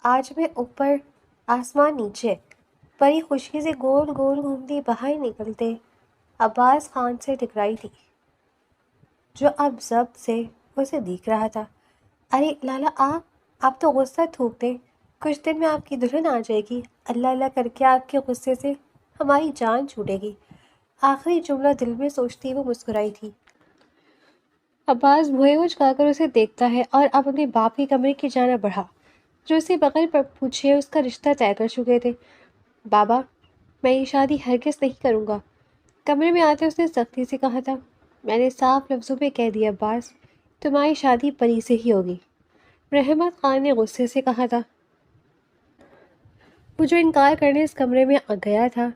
آج میں اوپر آسمان نیچے، پری خوشی سے گول گول گھومتی باہر نکلتے عباس خان سے ٹکرائی تھی، جو اب ضبط سے اسے دیکھ رہا تھا۔ ارے لالا آپ تو غصہ تھوک دیں، کچھ دن میں آپ کی دلہن آ جائے گی، اللہ اللہ کر کے آپ کے غصے سے ہماری جان چھوٹے گی۔ آخری جملہ دل میں سوچتی وہ مسکرائی تھی۔ عباس بھوئے اچکا کر اسے دیکھتا ہے اور اب اپنے باپ کے کمرے کی جانب بڑھا، جو اسے بغیر پر پوچھے اس کا رشتہ طے کر چکے تھے۔ بابا، میں یہ شادی ہرگز نہیں کروں گا، کمرے میں آتے اس نے سختی سے کہا تھا۔ میں نے صاف لفظوں میں کہہ دیا عباس، تمہاری شادی پری سے ہی ہوگی۔ رحمت خان نے غصے سے کہا تھا۔ وہ جو انکار کرنے اس کمرے میں گیا تھا،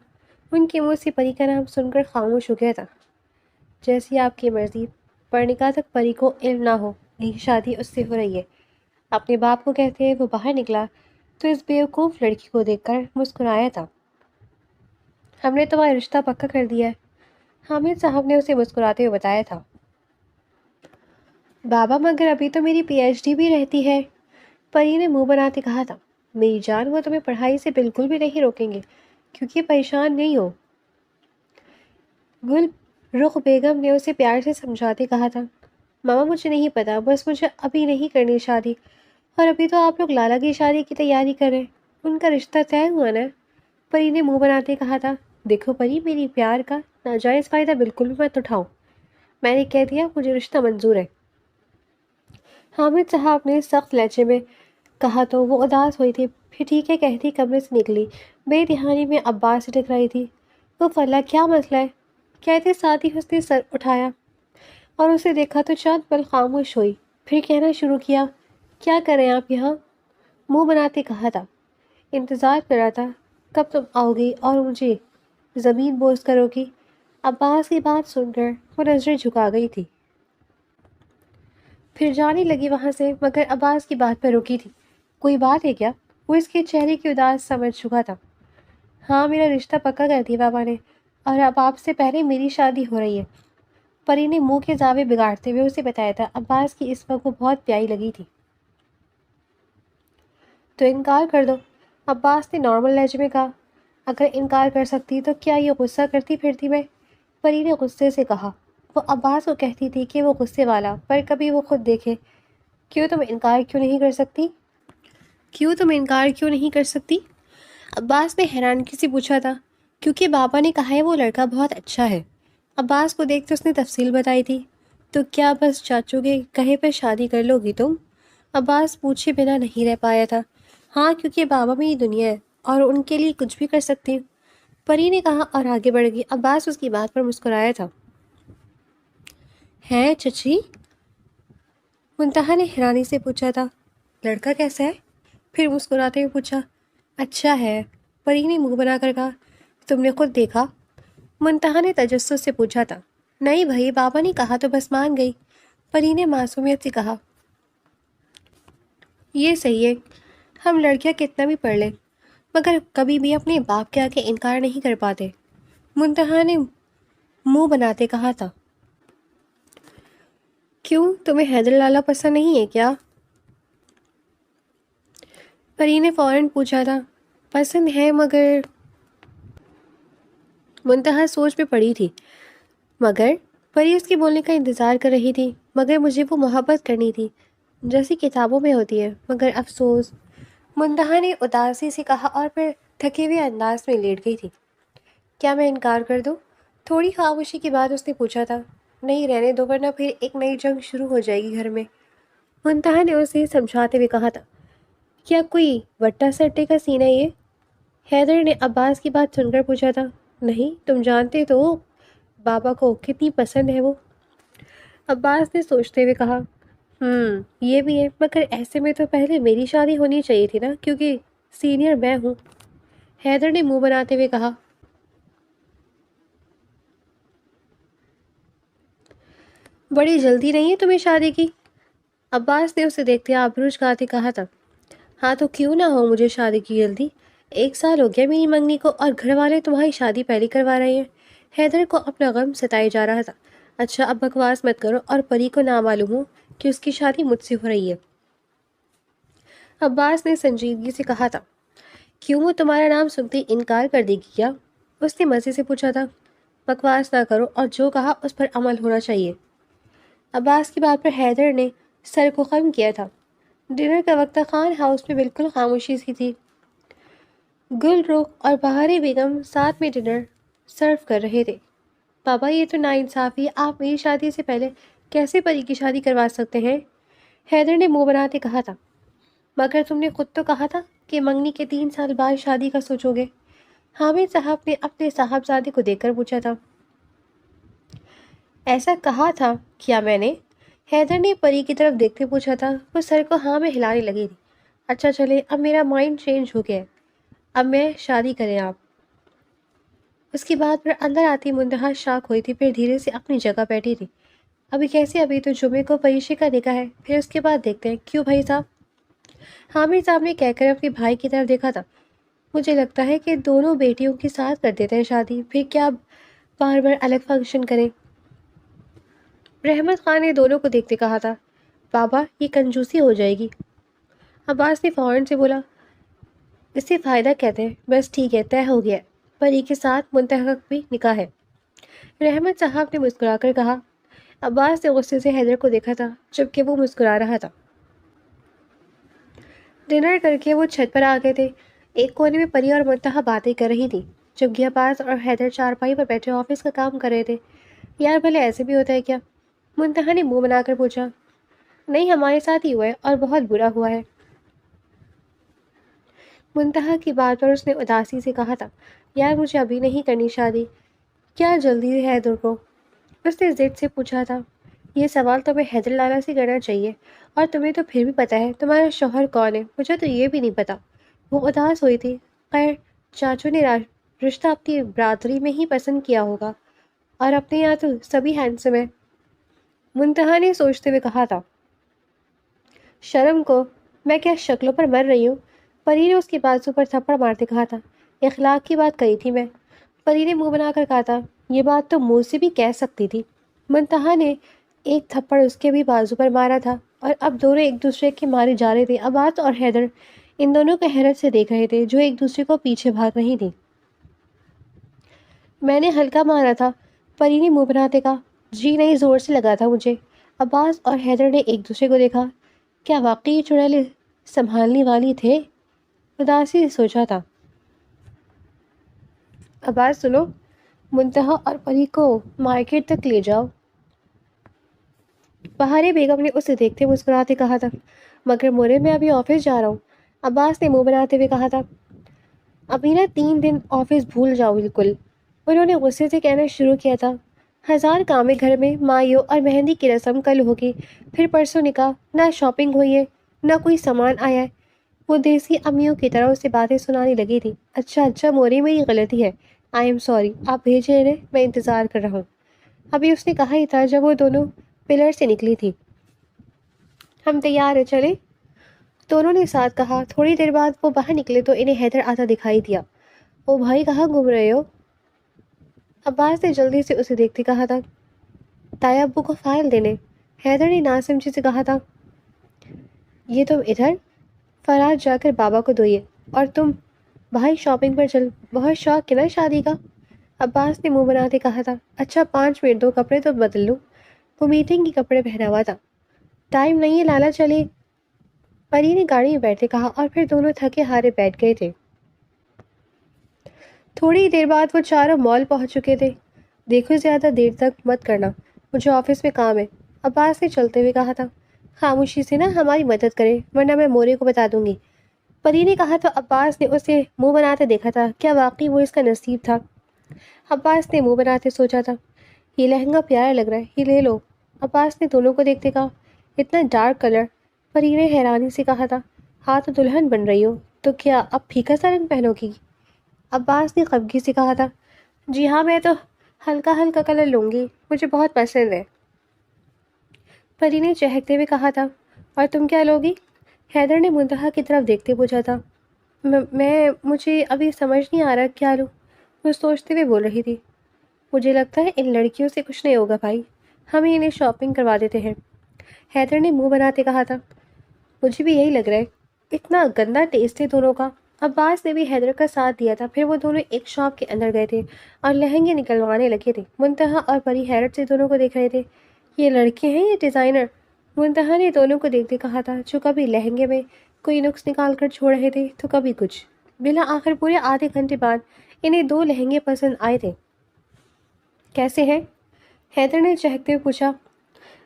ان کے منہ سے پری کا نام سن کر خاموش ہو گیا تھا۔ جیسی آپ کی مرضی، پر نکاح تک پری کو علم نہ ہو یہی شادی اس سے ہو رہی ہے۔ اپنے باپ کو کہتے ہوئے وہ باہر نکلا تو اس بیوقوف لڑکی کو دیکھ کر مسکرایا تھا۔ ہم نے تمہارا رشتہ پکا کر دیا ہے، حامد صاحب نے اسے مسکراتے ہوئے بتایا تھا۔ بابا مگر ابھی تو میری پی ایچ ڈی بھی رہتی ہے، پری نے منہ بناتے کہا تھا۔ میری جان، وہ تمہیں پڑھائی سے بالکل بھی نہیں روکیں گے، کیونکہ پریشان نہیں ہو، گل رخ بیگم نے اسے پیار سے سمجھاتے کہا تھا۔ ماما مجھے نہیں پتا، بس مجھے ابھی نہیں کرنی شادی، اور ابھی تو آپ لوگ لالا کی شادی کی تیاری کر رہے ہیں، ان کا رشتہ طے ہوا نا؟ پری نے منہ بناتے کہا تھا۔ دیکھو پری، میری پیار کا ناجائز فائدہ بالکل بھی مت اٹھاؤ، میں نے کہہ دیا مجھے رشتہ منظور ہے۔ حامد صاحب نے سخت لہجے میں کہا تو وہ اداس ہوئی تھی، پھر ٹھیک ہے کہتی کمرے سے نکلی۔ بے دہانی میں عباس سے ٹکرائی تھی۔ وہ فلا کیا مسئلہ ہے؟ کہتے ساتھ ہی اس نے سر اٹھایا اور اسے دیکھا تو چند پل خاموش ہوئی، پھر کہنا شروع کیا۔ کیا کریں آپ یہاں؟ منہ بناتے کہا تھا۔ انتظار کر رہا تھا کب تم آؤ گی اور مجھے زمین بوس کرو گی۔ عباس کی بات سن کر وہ نظریں جھکا گئی تھی، پھر جانے لگی وہاں سے، مگر عباس کی بات پر رکی تھی۔ کوئی بات ہے کیا؟ وہ اس کے چہرے کی اداس سمجھ چکا تھا۔ ہاں، میرا رشتہ پکا کر دیا بابا نے، اور اب آپ سے پہلے میری شادی ہو رہی ہے، پری نے منہ کے زاویے بگاڑتے ہوئے اسے بتایا تھا۔ عباس کی اس وقت وہ بہت پیاری لگی تھی۔ تو انکار کر دو، عباس نے نارمل لہجے میں کہا۔ اگر انکار کر سکتی تو کیا یہ غصہ کرتی پھرتی میں؟ پری نے غصے سے کہا۔ وہ عباس کو کہتی تھی کہ وہ غصے والا، پر کبھی وہ خود دیکھے۔ کیوں تم انکار کیوں نہیں کر سکتی؟ کیوں تم انکار کیوں نہیں کر سکتی؟ عباس نے حیرانگی سے پوچھا تھا۔ کیونکہ بابا نے کہا ہے وہ لڑکا بہت اچھا ہے۔ عباس کو دیکھتے اس نے تفصیل بتائی تھی۔ تو کیا بس چاچو کے کہے پر شادی کر لو گی تم؟ عباس پوچھے بنا نہیں رہ پایا تھا۔ ہاں، کیونکہ بابا میری دنیا ہے اور ان کے لیے کچھ بھی کر سکتی ہوں، پری نے کہا اور آگے بڑھ گئی۔ عباس اس کی بات پر مسکرایا تھا۔ ہے چچی؟ منتہا نے حیرانی سے پوچھا تھا۔ لڑکا کیسا ہے؟ پھر مسکراتے ہوئے پوچھا۔ اچھا ہے، پری نے منہ بنا کر کہا۔ تم نے خود دیکھا؟ منتہا نے تجسس سے پوچھا تھا۔ نہیں بھائی، بابا نے کہا تو بس مان گئی، پری نے معصومیت سے کہا۔ یہ صحیح ہے، ہم لڑکیاں کتنا بھی پڑھ لیں مگر کبھی بھی اپنے باپ کے آگے انکار نہیں کر پاتے، منتہا نے منہ بناتے کہا تھا۔ کیوں، تمہیں حیدر لالا پسند نہیں ہے کیا؟ پری نے فوراً پوچھا تھا۔ پسند ہے مگر، منتہا سوچ میں پڑی تھی۔ مگر پری اس کے بولنے کا انتظار کر رہی تھی۔ مگر مجھے وہ محبت کرنی تھی جیسی کتابوں میں ہوتی ہے، مگر افسوس، منتہا نے اداسی سے کہا اور پھر تھکے ہوئے انداز میں لیٹ گئی تھی۔ کیا میں انکار کر دوں؟ تھوڑی خاموشی کے بعد اس نے پوچھا تھا۔ نہیں، رہنے دو ورنہ پھر ایک نئی جنگ شروع ہو جائے گی گھر میں، منتہا نے اسے سمجھاتے ہوئے کہا تھا۔ کیا کوئی وٹا سٹے کا سین ہے یہ؟ حیدر نے عباس کی بات سن کر پوچھا تھا۔ نہیں، تم جانتے تو ہو بابا کو کتنی پسند ہے وہ، عباس نے سوچتے ہوئے کہا۔ یہ بھی ہے، مگر ایسے میں تو پہلے میری شادی ہونی چاہیے تھی نا، کیونکہ سینئر میں ہوں، حیدر نے منہ بناتے ہوئے کہا۔ بڑی جلدی نہیں ہے تمہیں شادی کی؟ عباس نے اسے دیکھتے آبرو جھکاتے کہا تھا۔ ہاں تو کیوں نہ ہو مجھے شادی کی جلدی، 1 سال ہو گیا میری منگنی کو اور گھر والے تمہاری شادی پہلے کروا رہے ہیں۔ حیدر کو اپنا غم ستائے جا رہا تھا۔ اچھا اب بکواس مت کرو اور پری کو نہ معلوم ہو کہ اس کی شادی مجھ سے ہو رہی ہے۔ عباس نے سنجیدگی سے کہا تھا۔ کیوں وہ تمہارا نام سنتے ہی انکار کر دے گی کیا؟ اس نے مزے سے پوچھا تھا۔ بکواس نہ کرو اور جو کہا اس پر عمل ہونا چاہیے۔ عباس کی بات پر حیدر نے سر کو خم کیا تھا۔ ڈنر کا وقت تھا، خان ہاؤس میں بالکل خاموشی سی تھی۔ گل رخ اور بہاری بیگم ساتھ میں ڈنر سرو کر رہے تھے۔ بابا یہ تو ناانصافی ہے، آپ میری شادی سے پہلے کیسے پری کی شادی کروا سکتے ہیں؟ حیدر نے منہ بناتے کہا تھا۔ مگر تم نے خود تو کہا تھا کہ منگنی کے 3 سال بعد شادی کا سوچو گے۔ حامد صاحب نے اپنے صاحبزادے کو دیکھ کر پوچھا تھا۔ ایسا کہا تھا کیا میں نے؟ حیدر نے پری کی طرف دیکھتے پوچھا تھا۔ وہ سر کو ہاں میں ہلانے لگی تھی۔ اچھا چلے، اب میرا مائنڈ چینج ہو گیا ہے، اب میں شادی کریں آپ۔ اس کی بات پر اندر آتی منتہا شاک ہوئی تھی، پھر دھیرے سے اپنی جگہ بیٹھی تھی۔ ابھی کیسے؟ ابھی تو جمعے کو پریشی کا نکاح ہے، پھر اس کے بعد دیکھتے ہیں۔ کیوں بھائی صاحب؟ حامد صاحب نے کہہ کر اپنے بھائی کی طرف دیکھا تھا۔ مجھے لگتا ہے کہ دونوں بیٹیوں کے ساتھ کر دیتے ہیں شادی، پھر کیا بار بار الگ فنکشن کریں؟ رحمت خان نے دونوں کو دیکھتے کہا تھا۔ بابا یہ کنجوسی ہو جائے گی۔ عباس نے فوراً سے بولا، اس سے فائدہ کہتے ہیں، بس ٹھیک ہے، طے ہو گیا، پری کے ساتھ منتہا بھی نکاح ہے۔ رحمت صاحب نے مسکرا کر کہا۔ عباس نے غصے سے حیدر کو دیکھا تھا، جبکہ وہ مسکرا رہا تھا۔ ڈنر کر کے وہ چھت پر آ گئے تھے۔ ایک کونے میں پری اور منتہا باتیں کر رہی تھی، جبکہ عباس اور حیدر چارپائی پر بیٹھے آفس کا کام کر رہے تھے۔ یار بھلے ایسے بھی ہوتا ہے کیا؟ منتہا نے منہ بنا کر پوچھا۔ نہیں، ہمارے ساتھ ہی ہوا ہے اور بہت برا ہوا ہے۔ منتہا کی بات پر اس نے اداسی سے کہا تھا۔ یار مجھے ابھی نہیں کرنی شادی، کیا جلدی ہے حیدر کو؟ اس نے ضد سے پوچھا تھا۔ یہ سوال تمہیں حیدر لالا سے کرنا چاہیے، اور تمہیں تو پھر بھی پتہ ہے تمہارا شوہر کون ہے، مجھے تو یہ بھی نہیں پتا۔ وہ اداس ہوئی تھی۔ خیر، چاچو نے رشتہ اپنی برادری میں ہی پسند کیا ہوگا، اور اپنے یہاں تو سبھی ہینڈسم ہے، منتہا نے سوچتے ہوئے کہا تھا۔ شرم کو، میں کیا شکلوں پر مر رہی ہوں؟ پری نے اس کے بازو پر تھپڑ مارتے کہا تھا۔ اخلاق کی بات کہی تھی میں۔ پری نے منہ بنا کر کہا تھا۔ یہ بات تو منہ سے بھی کہہ سکتی تھی۔ منتہا نے ایک تھپڑ اس کے بھی بازو پر مارا تھا، اور اب دونوں ایک دوسرے کے مارے جا رہے تھے۔ عباس اور حیدر ان دونوں کو حیرت سے دیکھ رہے تھے، جو ایک دوسرے کو پیچھے بھاگ رہی تھی۔ میں نے ہلکا مارا تھا، پری نے منہ بناتے کہا۔ جی نہیں، زور سے لگا تھا مجھے۔ عباس اور حیدر نے ایک دوسرے کو دیکھا۔ کیا واقعی چڑیلے سنبھالنے والی تھے؟ اداسی سے سوچا تھا۔ عباس سنو، منتہا اور پری کو مارکیٹ تک لے جاؤ۔ بہاری بیگم نے اسے دیکھتے مسکراتے کہا تھا۔ مگر مورے میں ابھی آفس جا رہا ہوں، عباس نے منہ بناتے ہوئے کہا تھا۔ ابھی نہ 3 دن آفس بھول جاؤ بالکل، انہوں نے غصے سے کہنا شروع کیا تھا۔ ہزار کام ہے گھر میں، مائیوں اور مہندی کی رسم کل ہوگی، پھر پرسوں نکاح، نہ شاپنگ ہوئی ہے نہ کوئی سامان آیا ہے۔ وہ دیسی امیوں کی طرح اسے باتیں سنانے لگی تھی۔ اچھا مورے میری غلطی ہے، آئی ایم سوری، آپ بھیجے انہیں، میں انتظار کر رہا ہوں۔ ابھی اس نے کہا ہی تھا جب وہ دونوں پلر سے نکلی تھی۔ ہم تیار ہیں، چلیں؟ دونوں نے ساتھ کہا۔ تھوڑی دیر بعد وہ باہر نکلے تو انہیں حیدر آتا دکھائی دیا۔ او بھائی، کہاں گھوم رہے ہو؟ عباس نے جلدی سے اسے دیکھتے کہا تھا۔ تایا ابو کو فائل دینے، حیدر نے ناسمجھی سے کہا تھا۔ یہ تم ادھر؟ فراز جا کر بابا کو دوئیے، اور تم بھائی شاپنگ پر چل، بہت شوق ہے نا شادی کا؟ عباس نے منہ بناتے کہا تھا۔ اچھا 5 منٹ دو، کپڑے تو بدل لوں، وہ میٹنگ کے کپڑے پہنا ہوا تھا۔ ٹائم نہیں ہے لالا، چلے؟ پری نے گاڑی میں بیٹھے کہا، اور پھر دونوں تھکے ہارے بیٹھ گئے تھے۔ تھوڑی دیر بعد وہ چاروں مال پہنچ چکے تھے۔ دیکھو زیادہ دیر تک مت کرنا، مجھے آفس میں کام ہے، عباس نے چلتے ہوئے کہا تھا۔ خاموشی سے نا ہماری مدد کرے، ورنہ میں مورے کو بتا دوں گی، پری نے کہا تو عباس نے اسے منہ بناتے دیکھا تھا۔ کیا واقعی وہ اس کا نصیب تھا؟ عباس نے منہ بناتے سوچا تھا۔ یہ لہنگا پیارا لگ رہا ہے، یہ لے لو، عباس نے دونوں کو دیکھتے کہا۔ اتنا ڈارک کلر، پری نے حیرانی سے کہا تھا۔ ہاں تو دلہن بن رہی ہو تو کیا اب پھیکا سا رنگ پہنو گی؟ عباس نے خفگی سے کہا تھا۔ جی ہاں، میں تو ہلکا کلر لوں گی، مجھے بہت پسند ہے، پری نے چہکتے ہوئے کہا تھا۔ اور تم کیا لوگی؟ حیدر نے منتہا کی طرف دیکھتے پوچھا تھا۔ مجھے ابھی سمجھ نہیں آ رہا کیا لوں، وہ سوچتے ہوئے بول رہی تھی۔ مجھے لگتا ہے ان لڑکیوں سے کچھ نہیں ہوگا بھائی، ہم ہی انہیں شاپنگ کروا دیتے ہیں، حیدر نے منہ بناتے کہا تھا۔ مجھے بھی یہی لگ رہا ہے، اتنا گندا ٹیسٹ ہے دونوں کا۔ عباس نے بھی حیدر کا ساتھ دیا تھا۔ پھر وہ دونوں ایک شاپ کے اندر گئے تھے اور لہنگے نکلوانے لگے تھے۔ منتہا اور پری حیرت سے دونوں کو دیکھ رہے تھے۔ یہ لڑکے ہیں یا ڈیزائنر؟ منتہا نے دونوں کو دیکھتے کہا تھا، جو کبھی لہنگے میں کوئی نقص نکال کر چھوڑ رہے تھے تو کبھی کچھ۔ بلا آخر پورے آدھے گھنٹے بعد انہیں 2 لہنگے پسند آئے تھے۔ کیسے ہیں؟ حیدر نے چہکتے ہوئے پوچھا۔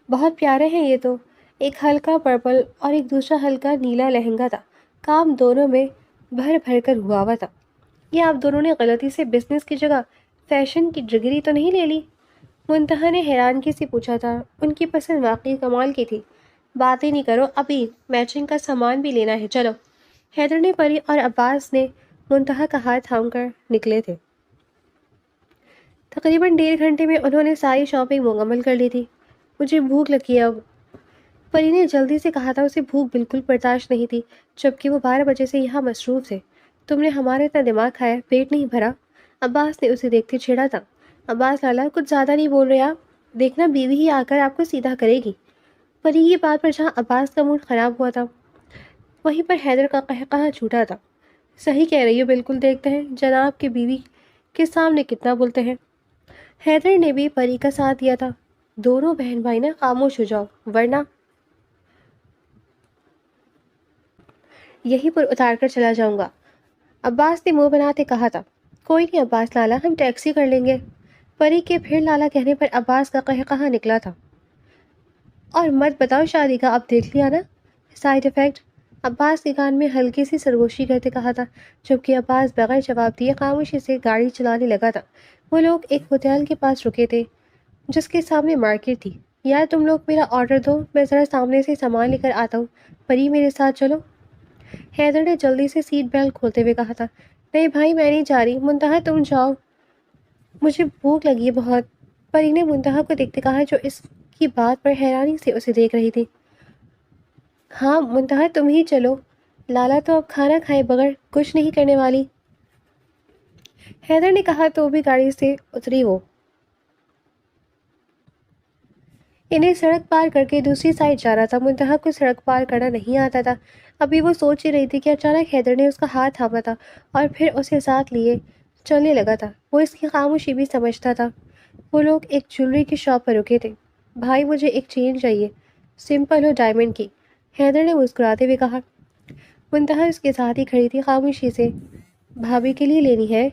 بہت پیارے ہیں یہ تو۔ ایک ہلکا پرپل اور ایک دوسرا ہلکا نیلا لہنگا تھا۔ کام دونوں میں بھر بھر کر ہوا ہوا تھا۔ یہ آپ دونوں نے غلطی سے بزنس کی جگہ فیشن کی ڈگری تو نہیں لے لی؟ منتہا نے حیرانگی سے پوچھا تھا۔ ان کی پسند واقعی کمال کی تھی۔ باتیں نہیں کرو، ابھی میچنگ کا سامان بھی لینا ہے، چلو۔ حیدر نے پری اور عباس نے منتہا کا ہاتھ تھام کر نکلے تھے۔ تقریباً 1.5 گھنٹے میں انہوں نے ساری شاپنگ مکمل کر لی تھی۔ مجھے بھوک لگی ہے اب، پری نے جلدی سے کہا تھا۔ اسے بھوک بالکل برداشت نہیں تھی، جبکہ وہ 12 بجے سے یہاں مصروف تھے۔ تم نے ہمارا اتنا دماغ کھایا، پیٹ نہیں بھرا؟ عباس نے اسے دیکھتے چھیڑا تھا۔ عباس لالا، کچھ زیادہ نہیں بول رہے آپ؟ دیکھنا بیوی ہی آ کر آپ کو سیدھا کرے گی۔ پری کی بات پر جہاں عباس کا موڈ خراب ہوا تھا، وہیں پر حیدر کا قہقہہ چھوٹا تھا۔ صحیح کہہ رہی ہو، بالکل دیکھتے ہیں جناب کے بیوی کے سامنے کتنا بولتے ہیں۔ حیدر نے بھی پری کا ساتھ دیا تھا۔ دونوں بہن بھائی نا خاموش ہو جاؤ، ورنہ یہیں پر اتار کر چلا جاؤں گا، عباس نے منہ بناتے کہا تھا۔ کوئی نہیں عباس لالا، ہم ٹیکسی کر لیں گے۔ پری کے پھر لالا کہنے پر عباس کا قہقہہ نکلا تھا۔ اور مت بتاؤ شادی کا، اب دیکھ لیا نا سائیڈ افیکٹ؟ عباس کے کان میں ہلکی سی سرگوشی کرتے کہا تھا، جبکہ عباس بغیر جواب دیے خاموشی سے گاڑی چلانے لگا تھا۔ وہ لوگ ایک ہوٹل کے پاس رکے تھے جس کے سامنے مارکیٹ تھی۔ یار تم لوگ میرا آرڈر دو، میں ذرا سامنے سے سامان لے کر آتا ہوں، پری میرے ساتھ چلو۔ حیدر نے جلدی سے سیٹ بیلٹ کھولتے ہوئے کہا تھا۔ نہیں بھائی، میں نہیں جا رہی، منتہا تم جاؤ، مجھے بھوک لگی ہے بہت۔ پری نے منتہا کو دیکھتے کہا، جو اس کی بات پر حیرانی سے اسے دیکھ رہی تھی۔ ہاں منتہا تم ہی چلو، لالا تو اب کھانا کھائے بغیر کچھ نہیں کرنے والی۔ حیدر نے کہا تو بھی گاڑی سے اتری وہ۔ انہیں سڑک پار کر کے دوسری سائڈ جانا تھا۔ منتہا کو سڑک پار کرنا نہیں آتا تھا۔ ابھی وہ سوچ ہی رہی تھی کہ اچانک حیدر نے اس کا ہاتھ تھاما تھا اور پھر اسے ساتھ لیے چلنے لگا تھا۔ وہ اس کی خاموشی بھی سمجھتا تھا۔ وہ لوگ ایک جویلری کی شاپ پر رکے تھے۔ بھائی مجھے ایک چین چاہیے، سمپل ہو، ڈائمنڈ کی، حیدر نے مسکراتے ہوئے کہا۔ منتہا اس کے ساتھ ہی کھڑی تھی خاموشی سے۔ بھابھی کے لیے لینی ہے؟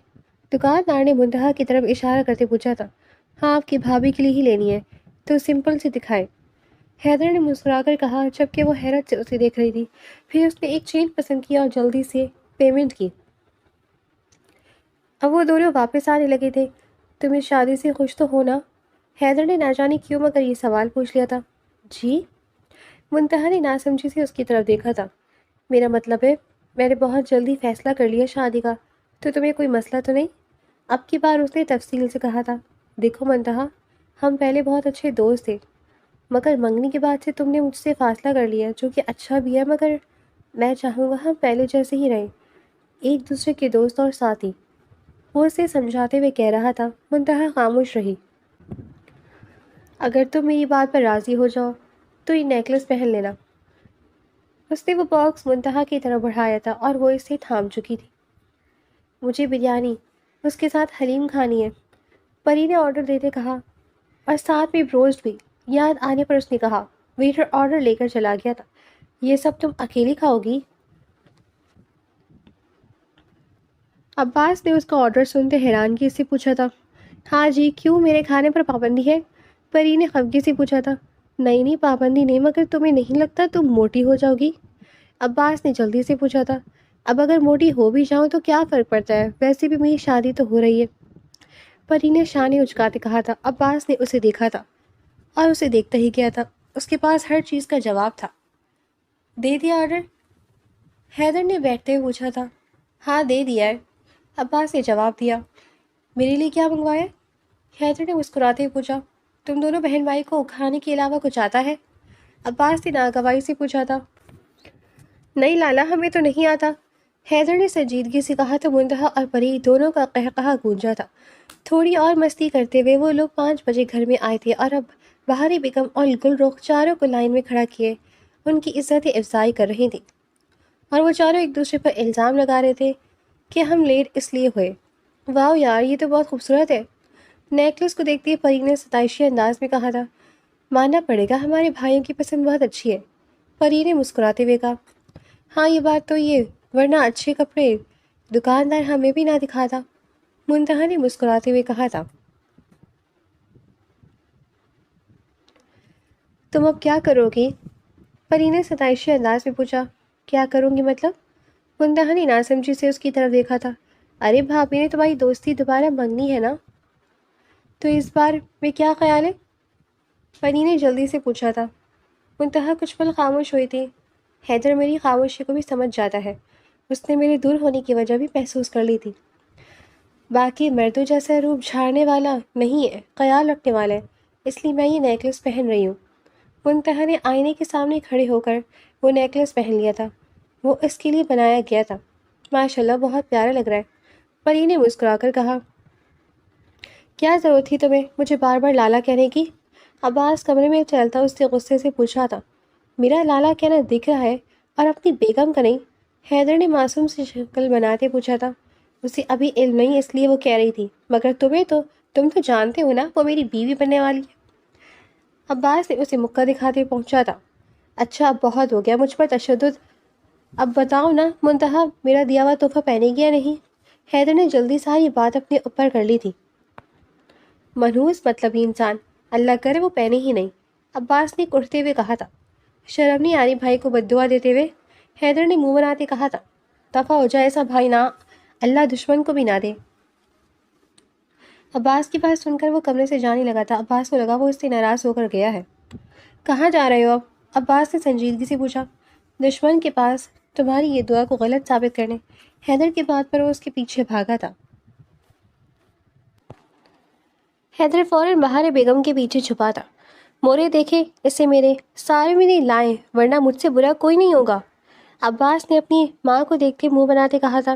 دکاندار نے منتہا کی طرف اشارہ کرتے پوچھا تھا۔ ہاں آپ کی بھابھی کے لیے ہی لینی ہے تو سمپل سے دکھائے، حیدر نے مسکرا کر کہا، جبکہ وہ حیرت سے اسے دیکھ رہی تھی۔ پھر اس نے ایک چین پسند کیا اور جلدی سے پیمنٹ کی۔ اب وہ دونوں واپس آنے لگے تھے۔ تم اس شادی سے خوش تو ہو نا؟ حیدر نے نہ جانے کیوں مگر یہ سوال پوچھ لیا تھا۔ جی؟ منتہا نے ناسمجھی سے اس کی طرف دیکھا تھا۔ میرا مطلب ہے میں نے بہت جلدی فیصلہ کر لیا شادی کا، تو تمہیں کوئی مسئلہ تو نہیں؟ اب کی بار اس نے تفصیل سے کہا تھا۔ دیکھو منتہا، ہم پہلے بہت اچھے دوست تھے، مگر منگنی کے بعد سے تم نے مجھ سے فاصلہ کر لیا، جو کہ اچھا بھی ہے، مگر میں چاہوں گا ہم پہلے جیسے ہی رہیں، ایک دوسرے کے دوست اور ساتھی۔ وہ اسے سمجھاتے ہوئے کہہ رہا تھا۔ منتہا خاموش رہی۔ اگر تم میری بات پر راضی ہو جاؤ تو یہ نیکلس پہن لینا۔ اس نے وہ باکس منتہا کی طرف بڑھایا تھا اور وہ اسے تھام چکی تھی۔ مجھے بریانی، اس کے ساتھ حلیم کھانی ہے، پری نے آرڈر دیتے کہا، اور ساتھ میں بروسٹ بھی۔ یاد آنے پر اس نے کہا۔ ویٹر آرڈر لے کر چلا گیا تھا۔ یہ سب تم اکیلی کھاؤ گی؟ عباس نے اس کا آرڈر سنتے حیرانگی سے پوچھا تھا۔ ہاں جی، کیوں میرے کھانے پر پابندی ہے؟ پری نے خفگی سے پوچھا تھا۔ نہیں پابندی نہیں، مگر تمہیں نہیں لگتا تم موٹی ہو جاؤ گی؟ عباس نے جلدی سے پوچھا تھا۔ اب اگر موٹی ہو بھی جاؤں تو کیا فرق پڑتا ہے، ویسے بھی میری شادی تو ہو رہی ہے، پری نے شانے اچکاتے کہا تھا۔ عباس نے اسے دیکھا تھا اور اسے دیکھتا ہی گیا تھا۔ اس کے پاس ہر چیز کا جواب تھا۔ دے دیا آرڈر؟ حیدر نے بیٹھتے ہوئے پوچھا تھا۔ ہاں دے دیا ہے، عباس نے جواب دیا۔ میرے لیے کیا منگوایا؟ حیدر نے مسکراتے ہوئے پوچھا۔ تم دونوں بہن بھائی کو کھانے کے علاوہ کچھ آتا ہے؟ عباس نے ناگواری سے پوچھا تھا۔ نہیں لالا، ہمیں تو نہیں آتا، حیدر نے سنجیدگی سے کہا تو منتہا اور پری دونوں کا قہقہہ گونجا تھا۔ تھوڑی اور مستی کرتے ہوئے وہ لوگ 5 بجے گھر میں آئے تھے اور اب بہاری بیگم اور گل رخ چاروں کو لائن میں کھڑا کیے ان کی عزت افزائی کر رہی تھی اور وہ چاروں ایک دوسرے پر الزام لگا رہے تھے کہ ہم لیٹ اس لیے ہوئے۔ واؤ یار، یہ تو بہت خوبصورت ہے، نیکلس کو دیکھتے ہی پری نے ستائشی انداز میں کہا تھا۔ ماننا پڑے گا، ہمارے بھائیوں کی پسند بہت اچھی ہے، پری نے مسکراتے ہوئے کہا۔ ہاں یہ بات تو یہ، ورنہ اچھے کپڑے دکاندار ہمیں بھی نہ دکھاتا، منتہا نے مسکراتے ہوئے کہا تھا۔ تم اب کیا کرو گی؟ پری نے ستائشی انداز میں پوچھا۔ کیا کروں گی مطلب؟ منتہا نے ناسمجھی سے اس کی طرف دیکھا تھا۔ ارے بھابھی نے تمہاری دوستی دوبارہ منگنی ہے نا، تو اس بار میں کیا خیال ہے؟ پری نے جلدی سے پوچھا تھا۔ منتہا کچھ پل خاموش ہوئی تھی۔ حیدر میری خاموشی کو بھی سمجھ جاتا ہے، اس نے میرے دور ہونے کی وجہ بھی محسوس کر لی تھی۔ باقی مردوں جیسا روپ جھاڑنے والا نہیں ہے، خیال رکھنے والا ہے، اس لیے میں یہ نیکلس پہن رہی ہوں۔ منتہا نے آئینے کے سامنے کھڑے ہو کر وہ نیکلس پہن لیا تھا، وہ اس کے لیے بنایا گیا تھا۔ ماشاءاللہ بہت پیارا لگ رہا ہے، پری نے مسکرا کر کہا۔ کیا ضرورت تھی تمہیں مجھے بار بار لالا کہنے کی؟ عباس کمرے میں چلتا اس سے غصے سے پوچھا تھا۔ میرا لالا کہنا دکھ رہا ہے اور اپنی بیگم کا نہیں، حیدر نے معصوم سی شکل بناتے پوچھا تھا۔ اسے ابھی علم نہیں اس لیے وہ کہہ رہی تھی، مگر تم تو جانتے ہو نا وہ میری بیوی بننے والی ہے۔ عباس نے اسے مکہ دکھاتے پہنچا تھا۔ اچھا اب بہت ہو گیا مجھ پر تشدد، اب بتاؤ نا منتہا میرا دیا ہوا تحفہ پہنے گیا نہیں؟ حیدر نے جلدی ساری بات اپنے اوپر کر لی تھی۔ منحوس مطلبی انسان، اللہ کرے وہ پہنے ہی نہیں، عباس نے کڑھتے ہوئے کہا تھا۔ شرم نہیں آ رہی بھائی کو بددعا دیتے ہوئے؟ حیدر نے منہ بناتے کہا تھا۔ دفع ہو جائے ایسا بھائی، نہ اللہ دشمن کو بھی نہ دے۔ عباس کی بات سن کر وہ کمرے سے جانے لگا تھا۔ عباس کو لگا وہ اس سے ناراض ہو کر گیا ہے۔ کہاں جا رہے ہو اب؟ عباس نے سنجیدگی سے پوچھا۔ دشمن کے پاس، تمہاری یہ دعا کو غلط ثابت کرنے۔ حیدر کی بات پر وہ اس کے پیچھے بھاگا تھا۔ حیدر فوراً بہار بیگم کے پیچھے چھپا تھا۔ مورے دیکھے اسے، میرے سارے میں نہیں لائیں ورنہ مجھ سے برا کوئی نہیں ہوگا۔ عباس نے اپنی ماں کو دیکھتے منہ بناتے کہا تھا۔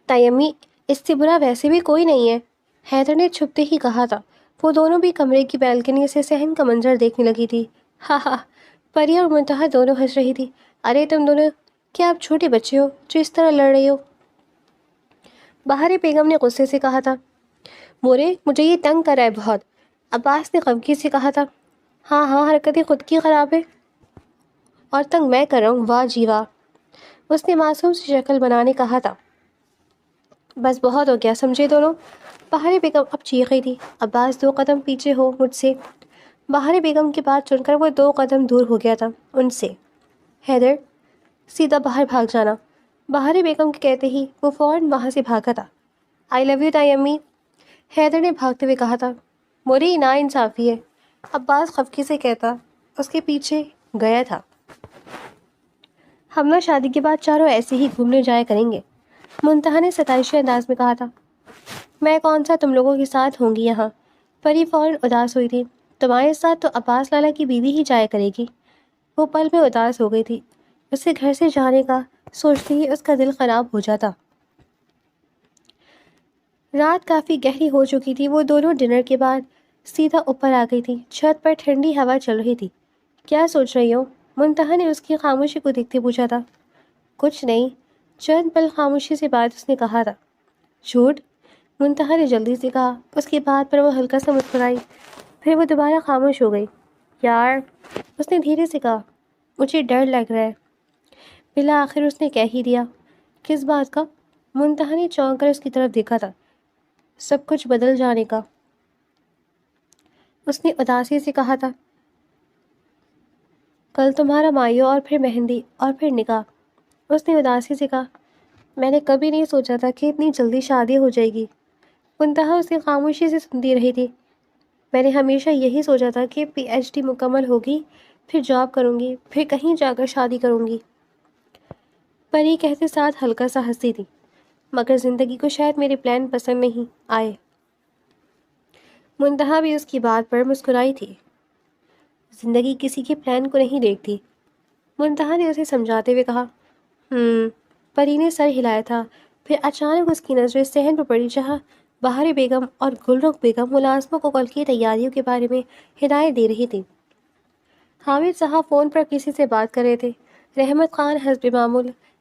تیمی اس سے برا ویسے بھی کوئی نہیں ہے، حیدر نے چھپتے ہی کہا تھا۔ وہ دونوں بھی کمرے کی بیلکنی سے صحن کا منظر دیکھنے لگی تھی۔ ہاں ہاں، پری اور منتہا دونوں ہنس رہی تھی۔ ارے تم دونوں کیا اب چھوٹے بچے ہو جو اس طرح لڑ رہی ہو؟ بہار بیگم نے غصے سے کہا تھا۔ مورے مجھے یہ تنگ کر رہا ہے بہت، عباس نے خفگی سے کہا تھا۔ ہاں ہاں، حرکتیں خود کی خراب ہے اور تنگ میں کر رہا ہوں، واہ جی واہ، اس نے معصوم سی شکل بنانے کہا تھا۔ بس بہت ہو گیا سمجھے دونوں؟ بہار بیگم اب چیخ رہی تھی۔ عباس 2 قدم پیچھے ہو مجھ سے۔ بہار بیگم کی بات سن کر وہ 2 قدم دور ہو گیا تھا ان سے۔ حیدر سیدھا باہر بھاگ جانا، بہار بیگم کے کہتے ہی وہ فوراً وہاں سے بھاگا تھا۔ آئی لو یو تیمی، حیدر نے بھاگتے ہوئے کہا تھا۔ موری نا انصافی ہے، عباس خفگی سے کہتا اس کے پیچھے گیا تھا۔ ہم نا شادی کے بعد چاروں ایسے ہی گھومنے جایا کریں گے، منتہا نے ستائشی انداز میں کہا تھا۔ میں کون سا تم لوگوں کے ساتھ ہوں گی یہاں؟ پری فوراً اداس ہوئی تھی۔ تمہارے ساتھ تو عباس لالا کی بیوی ہی جایا کرے گی۔ وہ پل میں اداس ہو گئی تھی، اسے گھر سے جانے کا سوچتے ہی اس کا دل خراب ہو جاتا۔ رات کافی گہری ہو چکی تھی، وہ دونوں ڈنر کے بعد سیدھا اوپر آ گئی تھی۔ چھت پر ٹھنڈی ہوا چل رہی تھی۔ کیا سوچ رہی ہو؟ منتہا نے اس کی خاموشی کو دیکھتے پوچھا تھا۔ کچھ نہیں، چند پل خاموشی سے بعد اس نے کہا تھا۔ جھوٹ، منتہا نے جلدی سے کہا۔ اس کی بات پر وہ ہلکا سا مسکرائی، پھر وہ دوبارہ خاموش ہو گئی۔ یار، اس نے دھیرے سے کہا، مجھے ڈر لگ رہا ہے۔ بالآخر اس نے کہہ ہی دیا۔ کس بات کا؟ منتہا نے چونک کر اس کی طرف دیکھا تھا۔ سب کچھ بدل جانے کا، اس نے اداسی سے کہا تھا۔ کل تمہارا مائیو اور پھر مہندی اور پھر نکاح، اس نے اداسی سے کہا۔ میں نے کبھی نہیں سوچا تھا کہ اتنی جلدی شادی ہو جائے گی۔ منتہا اسے خاموشی سے سنتی رہی تھی۔ میں نے ہمیشہ یہی سوچا تھا کہ پی ایچ ڈی مکمل ہوگی، پھر جاب کروں گی، پھر کہیں جا کر شادی کروں گی۔ پری کہتے ساتھ ہلکا سا ہنسی تھی۔ مگر زندگی کو شاید میرے پلان پسند نہیں آئے۔ منتہا بھی اس کی بات پر مسکرائی تھی۔ زندگی کسی کے پلان کو نہیں دیکھتی، منتہا نے اسے سمجھاتے ہوئے کہا۔ پری نے سر ہلایا تھا، پھر اچانک اس کی نظریں صحن پر پڑی جہاں بہار بیگم اور گلرخ بیگم ملازموں کو کل کی تیاریوں کے بارے میں ہدایت دے رہی تھی۔ حامد صاحب فون پر کسی سے بات کر رہے تھے۔ رحمت خان حسب معمول